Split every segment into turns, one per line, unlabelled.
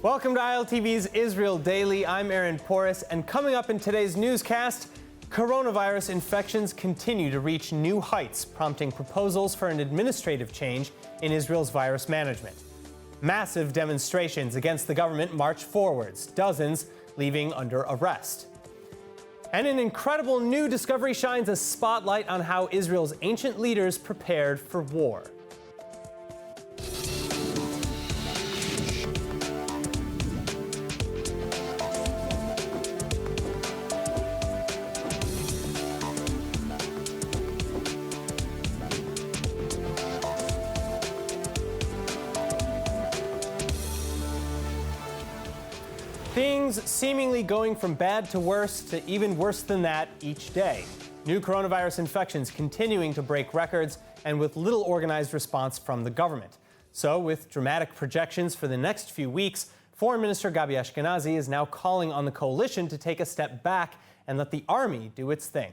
Welcome to ILTV's Israel Daily. I'm Aaron Porras, and coming up in today's newscast, coronavirus infections continue to reach new heights, prompting proposals for an administrative change in Israel's virus management. Massive demonstrations against the government march forwards, dozens leaving under arrest. And an incredible new discovery shines a spotlight on how Israel's ancient leaders prepared for war. Things seemingly going from bad to worse to even worse than that each day. New coronavirus infections continuing to break records and with little organized response from the government. So with dramatic projections for the next few weeks, Foreign Minister Gabi Ashkenazi is now calling on the coalition to take a step back and let the army do its thing.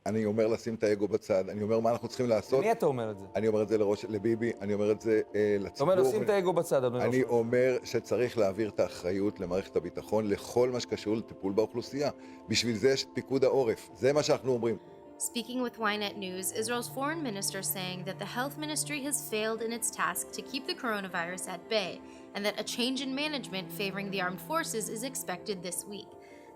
אני אומר לשים את האגו בצד, אני אומר מה אנחנו צריכים לעשות.
למי אתה אומר את זה?
אני אומר את זה לביבי, אני אומר את זה לציבור.
אתה אומר לשים את האגו בצד, אדוני.
אני אומר שצריך להעביר את האחריות למערכת הביטחון לכל מה שקשור לטיפול באוכלוסייה. בשביל זה יש את פיקוד העורף. זה מה שאנחנו אומרים.
Speaking with Ynet News, Israel's foreign minister saying that the health ministry has failed in its task to keep the coronavirus at bay, and that a change in management favoring the armed forces is expected this week.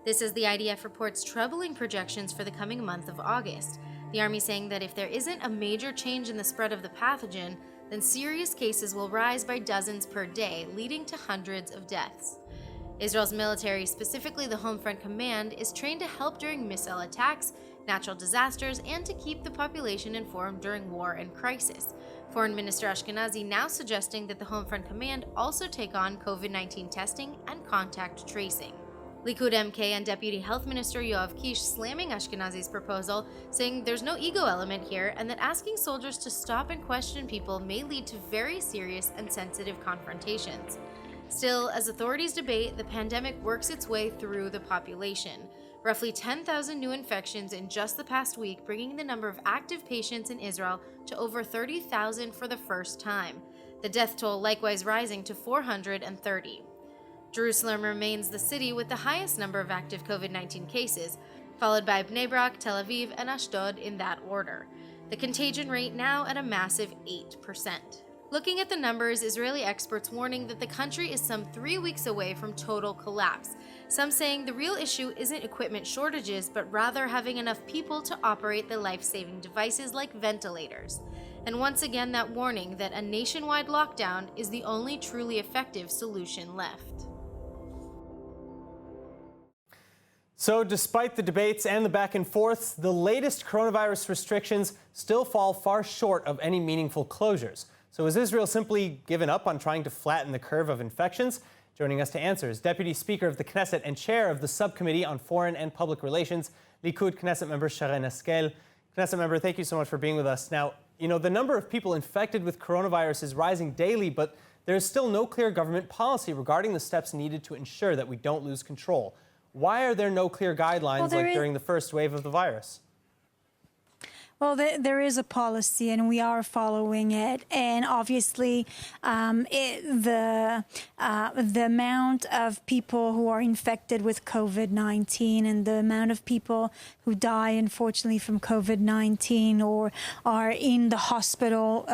This as the IDF reports troubling projections for the coming month of August. The army saying that if there isn't a major change in the spread of the pathogen, then serious cases will rise by dozens per day, leading to hundreds of deaths. Israel's military, specifically the Home Front Command, is trained to help during missile attacks, natural disasters, and to keep the population informed during war and crisis. Foreign Minister Ashkenazi now suggesting that the Home Front Command also take on COVID-19 testing and contact tracing. Likud MK and Deputy Health Minister Yoav Kish slamming Ashkenazi's proposal, saying there's no ego element here and that asking soldiers to stop and question people may lead to very serious and sensitive confrontations. Still, as authorities debate, the pandemic works its way through the population. Roughly 10,000 new infections in just the past week, bringing the number of active patients in Israel to over 30,000 for the first time. The death toll likewise rising to 430. Jerusalem remains the city with the highest number of active COVID-19 cases, followed by Bnei Brak, Tel Aviv, and Ashdod in that order. The contagion rate now at a massive 8%. Looking at the numbers, Israeli experts warning that the country is some 3 weeks away from total collapse. Some saying the real issue isn't equipment shortages, but rather having enough people to operate the life-saving devices like ventilators. And once again, that warning that a nationwide lockdown is the only truly effective solution left.
So despite the debates and the back and forths, the latest coronavirus restrictions still fall far short of any meaningful closures. So has Israel simply given up on trying to flatten the curve of infections? Joining us to answer is Deputy Speaker of the Knesset and Chair of the Subcommittee on Foreign and Public Relations, Likud Knesset member Sharren Haskel. Knesset member, thank you so much for being with us. Now, you know, the number of people infected with coronavirus is rising daily, but there is still no clear government policy regarding the steps needed to ensure that we don't lose control. Why are there no clear guidelines like during the first wave of the virus?
Well, there is a policy, and we are following it. And obviously, the amount of people who are infected with COVID-19 and the amount of people who die, unfortunately, from COVID-19 or are in the hospital,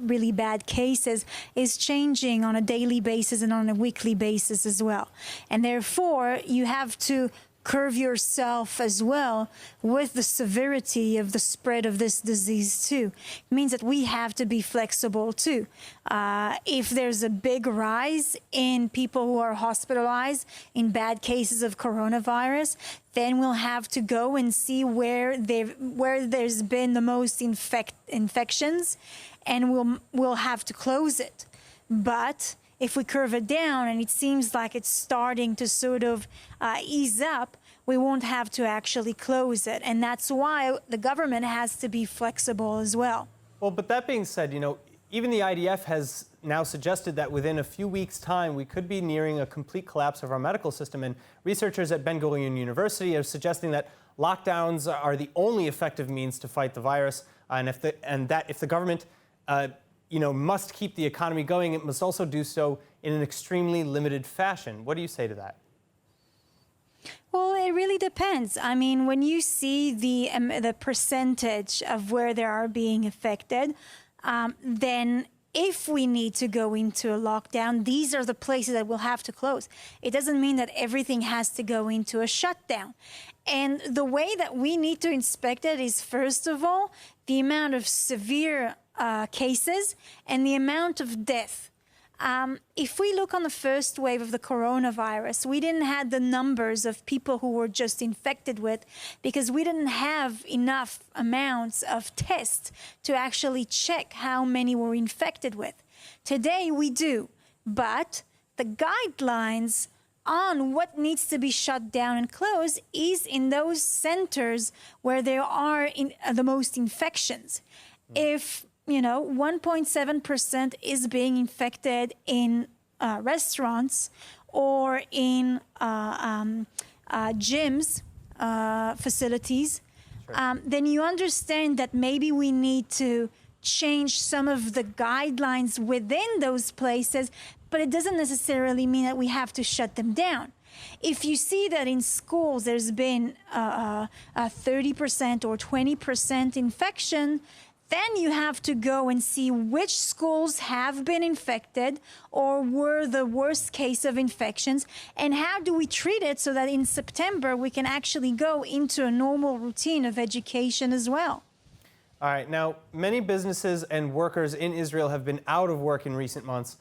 really bad cases, is changing on a daily basis and on a weekly basis as well. And therefore, you have to curve yourself as well with the severity of the spread of this disease too. It means that we have to be flexible too. If there's a big rise in people who are hospitalized in bad cases of coronavirus, then we'll have to go and see where there's been the most infections, and we'll have to close it. But if we curve it down and it seems like it's starting to sort of ease up, we won't have to actually close it. And that's why the government has to be flexible as well.
Well, but that being said, you know, even the IDF has now suggested that within a few weeks' time, we could be nearing a complete collapse of our medical system. And researchers at Ben Gurion University are suggesting that lockdowns are the only effective means to fight the virus, and if the government must keep the economy going, it must also do so in an extremely limited fashion. What do you say to that?
Well, it really depends. I mean, when you see the percentage of where they are being affected, then if we need to go into a lockdown, these are the places that we'll have to close. It doesn't mean that everything has to go into a shutdown. And the way that we need to inspect it is, first of all, the amount of severe cases and the amount of death. If we look on the first wave of the coronavirus, we didn't have the numbers of people who were just infected with, because we didn't have enough amounts of tests to actually check how many were infected with. Today we do, but the guidelines on what needs to be shut down and closed is in those centers where there are the most infections. If 1.7% is being infected in restaurants or in gyms, facilities, then you understand that maybe we need to change some of the guidelines within those places, but it doesn't necessarily mean that we have to shut them down. If you see that in schools there's been a 30% or 20% infection, then you have to go and see which schools have been infected or were the worst case of infections, and how do we treat it so that in September we can actually go into a normal routine of education as well.
All right, now many businesses and workers in Israel have been out of work in recent months.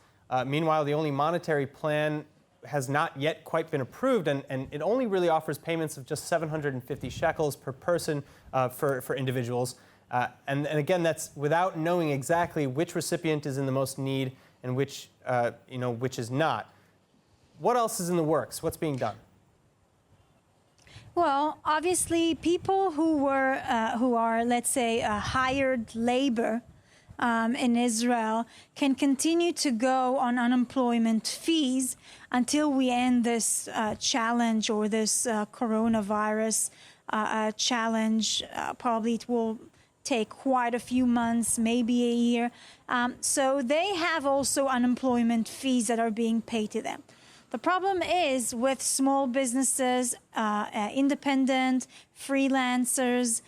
Meanwhile, the only monetary plan has not yet quite been approved, and it only really offers payments of just 750 shekels per person for individuals. And again, that's without knowing exactly which recipient is in the most need and which is not. What else is in the works? What's being done?
Well, obviously, people who are, let's say, hired labor in Israel can continue to go on unemployment fees until we end this challenge, or this coronavirus challenge. Probably it will take quite a few months, maybe a year. So they have also unemployment fees that are being paid to them. The problem is with small businesses, independent, freelancers,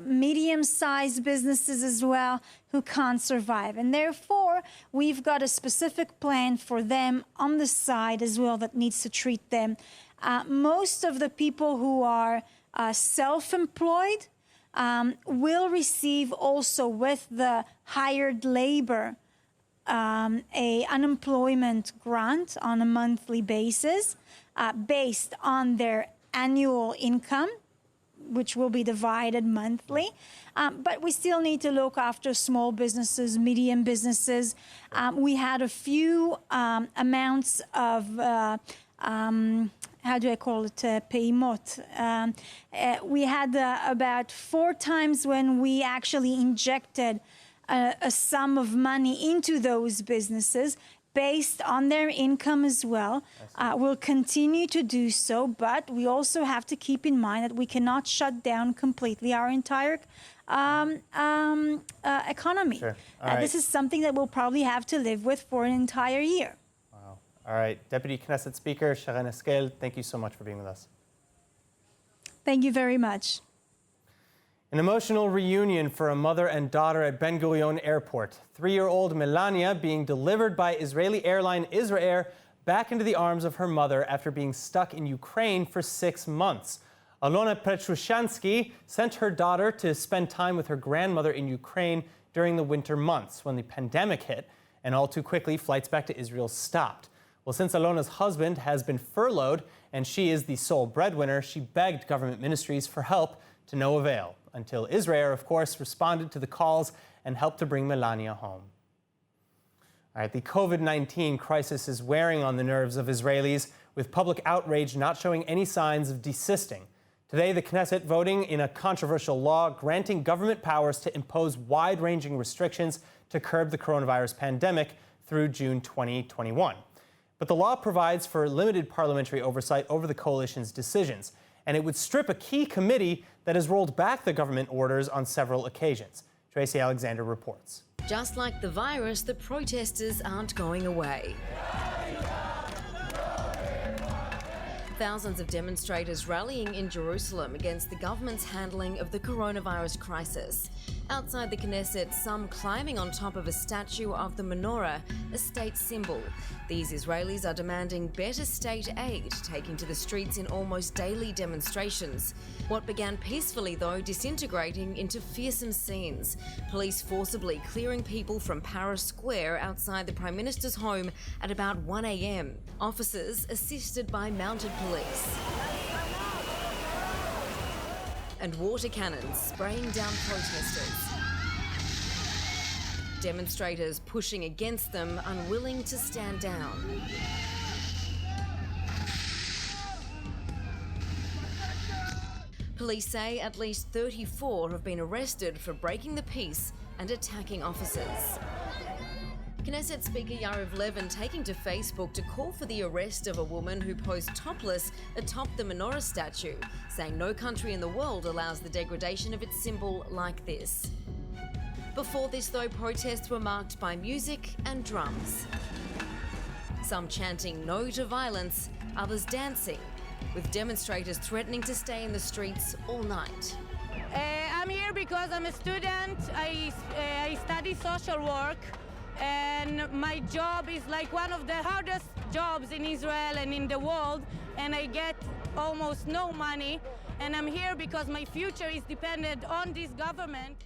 medium-sized businesses as well, who can't survive. And therefore, we've got a specific plan for them on the side as well that needs to treat them. Most of the people who are self-employed will receive also with the hired labor a unemployment grant on a monthly basis based on their annual income, which will be divided monthly. But we still need to look after small businesses, medium businesses. We had a few amounts of how do I call it, peimot. We had about 4 times when we actually injected a sum of money into those businesses based on their income as well. We'll continue to do so, but we also have to keep in mind that we cannot shut down completely our entire economy.
Sure. Right.
This is something that we'll probably have to live with for an entire year.
Wow. All right. Deputy Knesset Speaker Sharon Eskel, thank you so much for being with us.
Thank you very much.
An emotional reunion for a mother and daughter at Ben Gurion Airport. 3-year-old Melania being delivered by Israeli airline Israel back into the arms of her mother after being stuck in Ukraine for 6 months. Alona Petrushansky sent her daughter to spend time with her grandmother in Ukraine during the winter months when the pandemic hit, and all too quickly flights back to Israel stopped. Well, since Alona's husband has been furloughed and she is the sole breadwinner, she begged government ministries for help to no avail, until Israel, of course, responded to the calls and helped to bring Melania home. All right, the COVID-19 crisis is wearing on the nerves of Israelis, with public outrage not showing any signs of desisting. Today, the Knesset voting in a controversial law granting government powers to impose wide-ranging restrictions to curb the coronavirus pandemic through June 2021. But the law provides for limited parliamentary oversight over the coalition's decisions, and it would strip a key committee that has rolled back the government orders on several occasions. Tracy Alexander reports.
Just like the virus, the protesters aren't going away. Thousands of demonstrators rallying in Jerusalem against the government's handling of the coronavirus crisis. Outside the Knesset, some climbing on top of a statue of the menorah, a state symbol. These Israelis are demanding better state aid, taking to the streets in almost daily demonstrations. What began peacefully, though, disintegrating into fearsome scenes. Police forcibly clearing people from Paris Square outside the Prime Minister's home at about 1 a.m. Officers assisted by mounted police. And water cannons spraying down protesters. Demonstrators pushing against them, unwilling to stand down. Police say at least 34 have been arrested for breaking the peace and attacking officers. Knesset Speaker Yariv Levin taking to Facebook to call for the arrest of a woman who posed topless atop the menorah statue, saying no country in the world allows the degradation of its symbol like this. Before this, though, protests were marked by music and drums. Some chanting no to violence, others dancing, with demonstrators threatening to stay in the streets all night.
I'm here because I'm a student. I study social work. And my job is like one of the hardest jobs in Israel and in the world, and I get almost no money, and I'm here because my future is dependent on this government.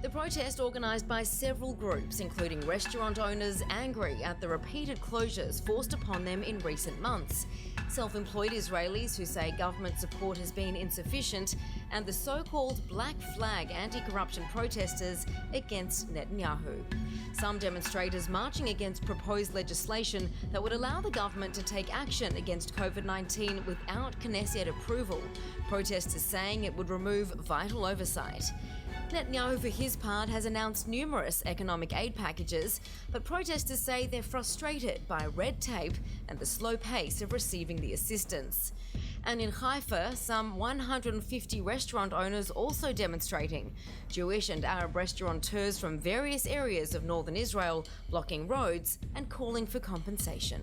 The protest, organised by several groups, including restaurant owners angry at the repeated closures forced upon them in recent months, self-employed Israelis who say government support has been insufficient, and the so-called Black Flag anti-corruption protesters against Netanyahu. Some demonstrators marching against proposed legislation that would allow the government to take action against COVID-19 without Knesset approval, protesters saying it would remove vital oversight. Netanyahu, for his part, has announced numerous economic aid packages, but protesters say they're frustrated by red tape and the slow pace of receiving the assistance. And in Haifa, some 150 restaurant owners also demonstrating. Jewish and Arab restaurateurs from various areas of northern Israel blocking roads and calling for compensation.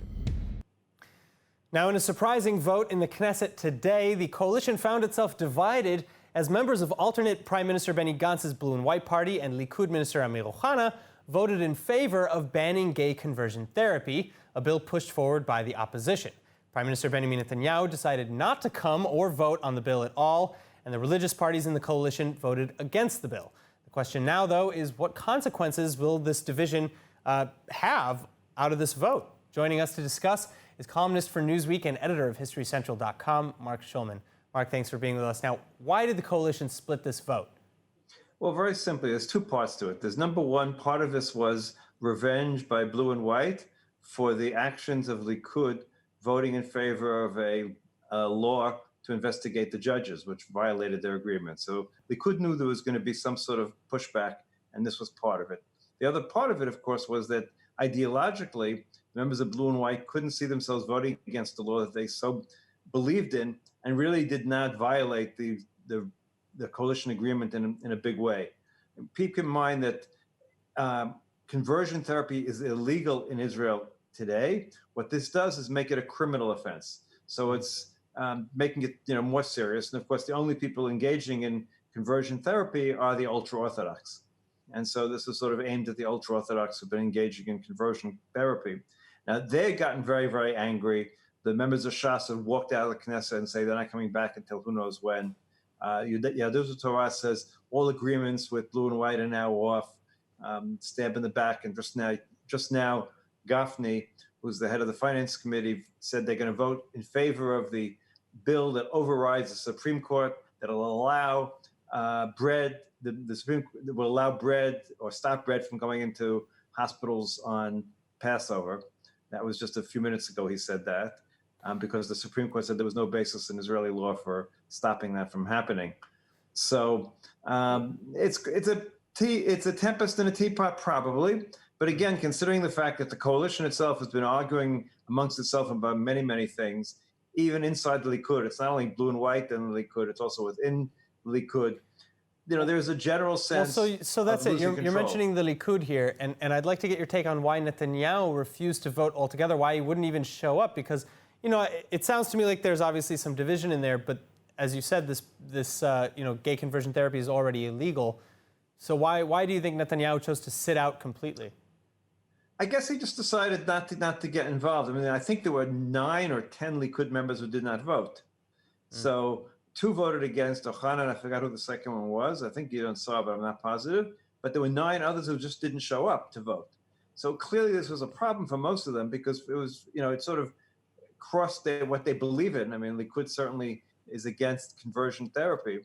Now, in a surprising vote in the Knesset today, the coalition found itself divided as members of alternate Prime Minister Benny Gantz's Blue and White Party and Likud Minister Amir Ohana voted in favor of banning gay conversion therapy, a bill pushed forward by the opposition. Prime Minister Benjamin Netanyahu decided not to come or vote on the bill at all, and the religious parties in the coalition voted against the bill. The question now, though, is what consequences will this division have out of this vote? Joining us to discuss is columnist for Newsweek and editor of HistoryCentral.com, Mark Schulman. Mark, thanks for being with us. Now, why did the coalition split this vote?
Well, very simply, there's two parts to it. There's number one, part of this was revenge by Blue and White for the actions of Likud voting in favor of a law to investigate the judges, which violated their agreement. So Likud knew there was going to be some sort of pushback, and this was part of it. The other part of it, of course, was that ideologically, members of Blue and White couldn't see themselves voting against the law that they so believed in and really did not violate the coalition agreement in a big way. And keep in mind that conversion therapy is illegal in Israel today. What this does is make it a criminal offense. So it's making it more serious. And of course, the only people engaging in conversion therapy are the ultra-Orthodox. And so this is sort of aimed at the ultra-Orthodox who've been engaging in conversion therapy. Now, they've gotten very, very angry. The members of Shas have walked out of the Knesset and say they're not coming back until who knows when. Yahadut Torah says all agreements with Blue and White are now off. Stab in the back. And just now, Gafni, who's the head of the Finance Committee, said they're going to vote in favor of the bill that overrides the Supreme Court that will allow bread. The Supreme Court will allow bread or stop bread from going into hospitals on Passover. That was just a few minutes ago he said that, because the Supreme Court said there was no basis in Israeli law for stopping that from happening. So it's a tempest in a teapot, probably. But again, considering the fact that the coalition itself has been arguing amongst itself about many, many things, even inside the Likud, it's not only Blue and White and the Likud, it's also within the Likud. there's a general sense.
So that's it. You're mentioning the Likud here, and I'd like to get your take on why Netanyahu refused to vote altogether, why he wouldn't even show up, because, it sounds to me like there's obviously some division in there, but as you said, this gay conversion therapy is already illegal. So why do you think Netanyahu chose to sit out completely?
I guess he just decided not to get involved. I mean, I think there were 9 or 10 Likud members who did not vote. So 2 voted against Ochana, and I forgot who the second one was. I think Gideon saw, but I'm not positive. But there were 9 others who just didn't show up to vote. So clearly this was a problem for most of them because it was, it sort of crossed what they believe in. I mean, Likud certainly is against conversion therapy.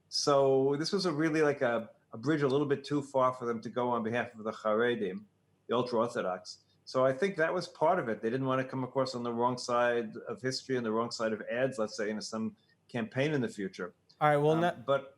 So this was really like a bridge a little bit too far for them to go on behalf of the Haredim, the ultra-Orthodox. So I think that was part of it. They didn't want to come across on the wrong side of history and the wrong side of ads, let's say, in some campaign in the future.
All right, well,
But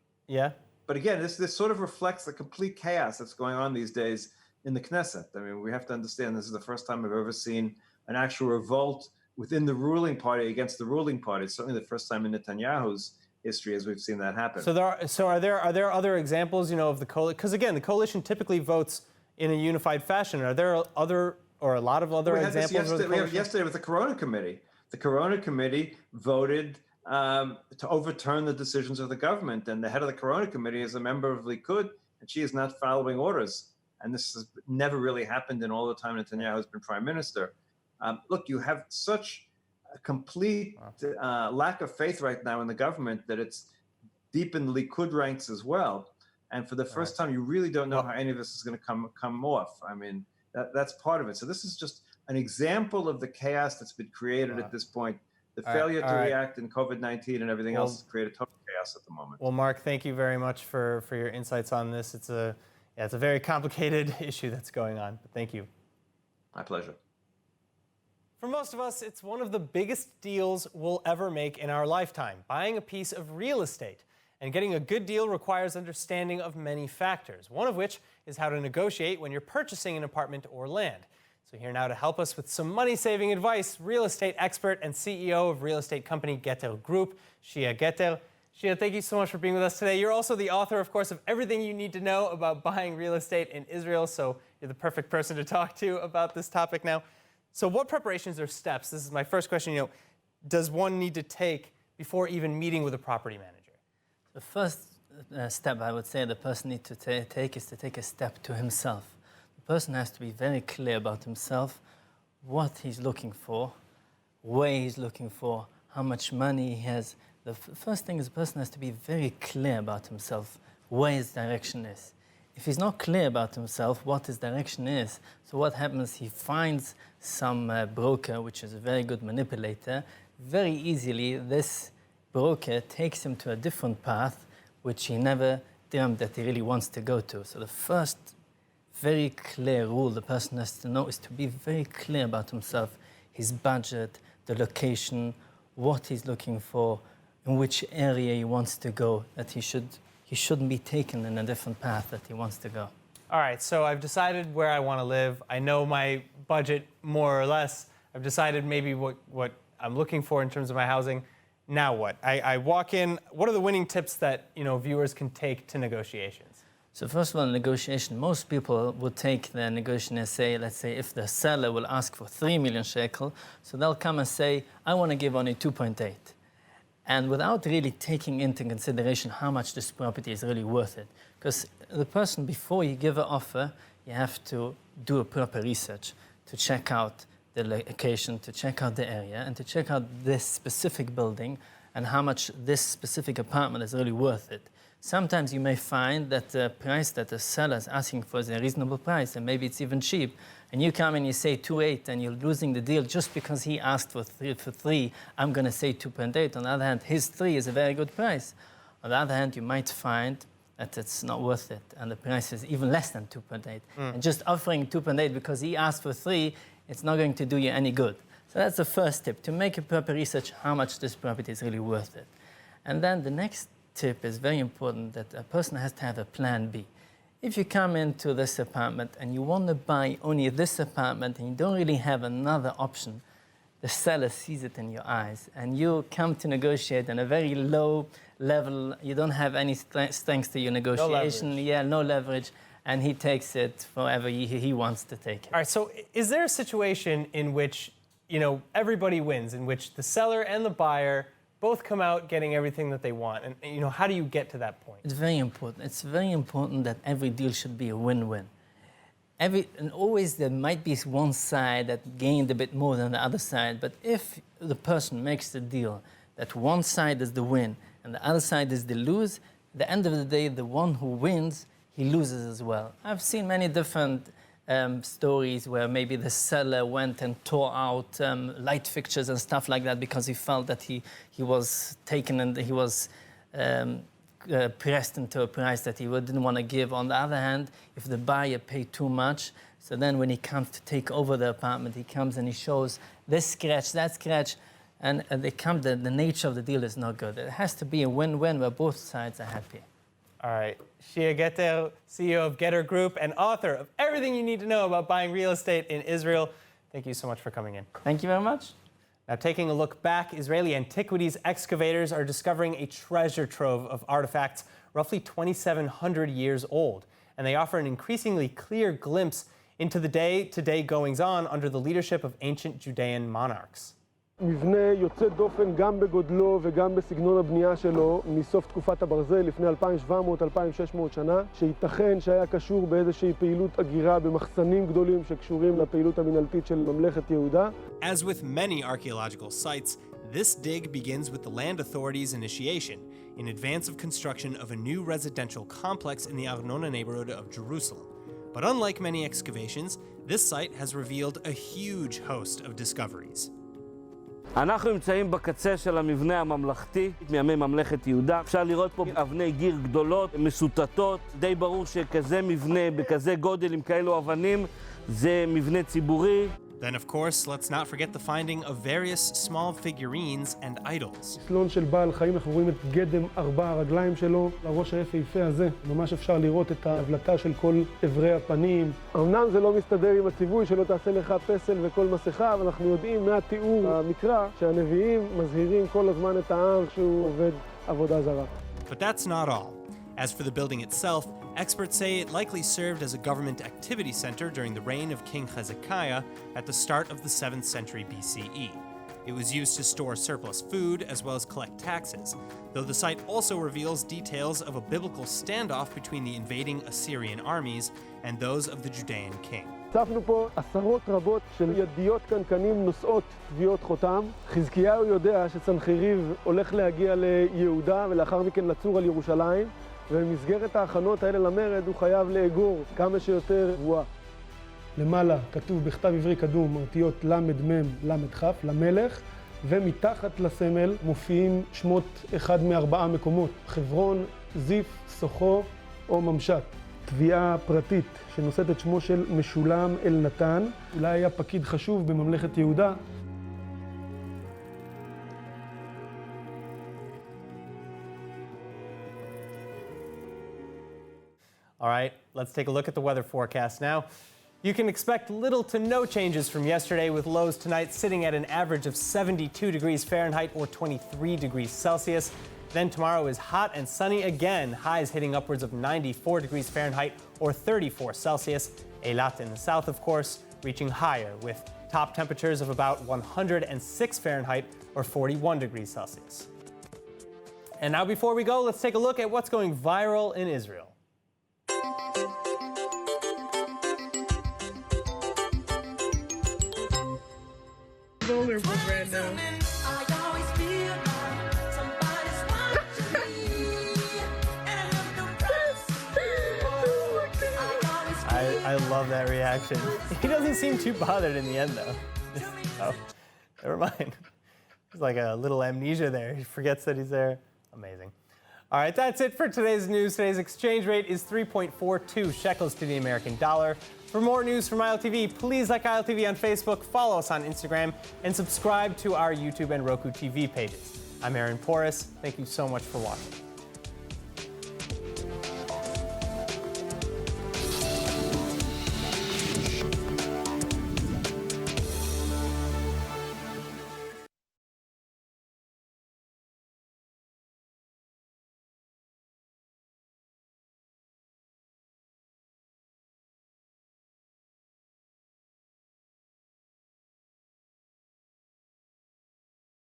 again, this sort of reflects the complete chaos that's going on these days in the Knesset. I mean, we have to understand this is the first time I've ever seen an actual revolt within the ruling party against the ruling party. It's certainly the first time in Netanyahu's history as we've seen that happen.
So are there other examples, of the coalition? Because again, the coalition typically votes in a unified fashion. Are there other or a lot of other examples?
We had yesterday with the Corona Committee. The Corona Committee voted to overturn the decisions of the government, and the head of the Corona Committee is a member of Likud, and she is not following orders. And this has never really happened in all the time Netanyahu has been prime minister. Look, you have such a complete lack of faith right now in the government that it's deep in the Likud ranks as well. And for the first time, you really don't know how any of this is going to come off. I mean, that's part of it. So this is just an example of the chaos that's been created at this point. The failure to react in COVID-19 and everything else has created total chaos at the moment.
Well, Mark, thank you very much for your insights on this. It's a very complicated issue that's going on. But thank you.
My pleasure.
For most of us, it's one of the biggest deals we'll ever make in our lifetime, buying a piece of real estate. And getting a good deal requires understanding of many factors, one of which is how to negotiate when you're purchasing an apartment or land. So here now to help us with some money-saving advice, real estate expert and CEO of real estate company Geter Group, Shia Geter. Shia, thank you so much for being with us today. You're also the author, of course, of everything you need to know about buying real estate in Israel, so you're the perfect person to talk to about this topic now. So what preparations or steps, this is my first question, does one need to take before even meeting with a property manager?
The first step I would say the person needs to take is to take a step to himself. The person has to be very clear about himself, what he's looking for, where he's looking for, how much money he has. The first thing is the person has to be very clear about himself, where his direction is. If he's not clear about himself, what his direction is, so what happens, he finds some broker, which is a very good manipulator. Very easily, this broker takes him to a different path, which he never dreamed that he really wants to go to. So the first very clear rule the person has to know is to be very clear about himself, his budget, the location, what he's looking for, in which area he wants to go, that he shouldn't be taken in a different path that he wants to go.
All right, so I've decided where I want to live. I know my budget more or less. I've decided maybe what I'm looking for in terms of my housing. Now what? I walk in. What are the winning tips that viewers can take to negotiations?
So first of all, negotiation. Most people would take the negotiation and say, let's say, if the seller will ask for 3 million shekel, so they'll come and say, I want to give only 2.8. And without really taking into consideration how much this property is really worth it. Because the person, before you give an offer, you have to do a proper research to check out the location, to check out the area, and to check out this specific building and how much this specific apartment is really worth it. Sometimes you may find that the price that the seller is asking for is a reasonable price, and maybe it's even cheap. And you come and you say 2.8, and you're losing the deal just because he asked for 3. I'm going to say 2.8. On the other hand, his 3 is a very good price. On the other hand, you might find that it's not worth it, and the price is even less than 2.8. And just offering 2.8 because he asked for 3, it's not going to do you any good. So that's the first tip, to make a proper research how much this property is really worth it. And then the next tip is very important, that a person has to have a plan B. If you come into this apartment and you want to buy only this apartment and you don't really have another option, the seller sees it in your eyes, and you come to negotiate on a very low level. You don't have any strength to your negotiation. No leverage, and he takes it forever he wants to take it.
All right, so is there a situation in which, everybody wins, in which the seller and the buyer both come out getting everything that they want? And, how do you get to that point?
It's very important. It's very important that every deal should be a win-win. And always there might be one side that gained a bit more than the other side, but if the person makes the deal that one side is the win and the other side is the lose, at the end of the day, the one who wins, he loses as well. I've seen many different stories where maybe the seller went and tore out light fixtures and stuff like that because he felt that he was taken and he was pressed into a price that he didn't want to give. On the other hand, if the buyer paid too much, so then when he comes to take over the apartment, he comes and he shows this scratch, that scratch, and the nature of the deal is not good. It has to be a win-win where both sides are happy.
All right. Shia Geter, CEO of Geter Group and author of Everything You Need to Know About Buying Real Estate in Israel. Thank you so much for coming in.
Thank you very much.
Now, taking a look back, Israeli antiquities excavators are discovering a treasure trove of artifacts roughly 2,700 years old. And they offer an increasingly clear glimpse into the day-to-day goings-on under the leadership of ancient Judean monarchs.
מבנה יוצא דופן גם בגודלו וגם בסגנון הבנייה שלו מסוף תקופת הברזל לפני 2,700-2,600 שנה, שייתכן שהיה קשור באיזושהי פעילות אגירה במחסנים גדולים שקשורים לפעילות המנהלתית של ממלכת יהודה.
As with many archaeological sites, this dig begins with the land authorities' initiation in advance of construction of a new residential complex in the Arnona neighborhood of Jerusalem. But unlike many excavations, this site has revealed a huge host of discoveries.
אנחנו נמצאים בקצה של המבנה הממלכתי, מימי ממלכת יהודה. אפשר לראות פה אבני גיר גדולות, מסוטטות. די ברור שכזה מבנה, בכזה גודל, עם כאלו אבנים, זה מבנה ציבורי.
Then, of course, let's not forget the finding of various small figurines and idols.
סלון של בעל חיים, אנחנו רואים את גדם 4 הרגליים שלו, לראש היפהפה הזה. ממש אפשר לראות את ההבלטה של כל עברי הפנים. אמנם זה לא מסתדר עם הציווי שלא תעשה לך פסל וכל מסכה, אבל אנחנו יודעים מהתיאור המקרא שהנביאים מזהירים כל הזמן את העם שהוא עובד עבודה זרה.
But that's not all. As for the building itself, experts say it likely served as a government activity center during the reign of King Hezekiah at the start of the 7th century BCE. It was used to store surplus food as well as collect taxes, though the site also reveals details of a biblical standoff between the invading Assyrian armies and those of the Judean king.
צפנו פה עשרות רבות של ידיות קנקנים נושאות טביעות חותם. חזקיהו יודע שסנחריב הולך להגיע ליהודה ולאחר מכן לצור על ירושלים. ובמסגרת ההכנות האלה למרד הוא חייב לאגור כמה שיותר גבוהה. למעלה כתוב בכתב עברי קדום אותיות למ"מ למ"כ למלך, ומתחת לסמל מופיעים שמות אחד מארבעה מקומות: חברון, זיף, סוחו או ממשת. תביעה פרטית שנושאת את שמו של משולם אלנתן, אולי היה פקיד חשוב בממלכת יהודה.
All right, let's take a look at the weather forecast now. You can expect little to no changes from yesterday, with lows tonight sitting at an average of 72 degrees Fahrenheit or 23 degrees Celsius. Then tomorrow is hot and sunny again, highs hitting upwards of 94 degrees Fahrenheit or 34 Celsius. Eilat in the south, of course, reaching higher with top temperatures of about 106 Fahrenheit or 41 degrees Celsius. And now before we go, let's take a look at what's going viral in Israel.
Vulnerable right now.
I love that reaction. He doesn't seem too bothered in the end, though. Oh, never mind. There's like a little amnesia there. He forgets that he's there. Amazing. All right, that's it for today's news. Today's exchange rate is 3.42 shekels to the American dollar. For more news from ILTV, please like ILTV on Facebook, follow us on Instagram, and subscribe to our YouTube and Roku TV pages. I'm Aaron Porras. Thank you so much for watching.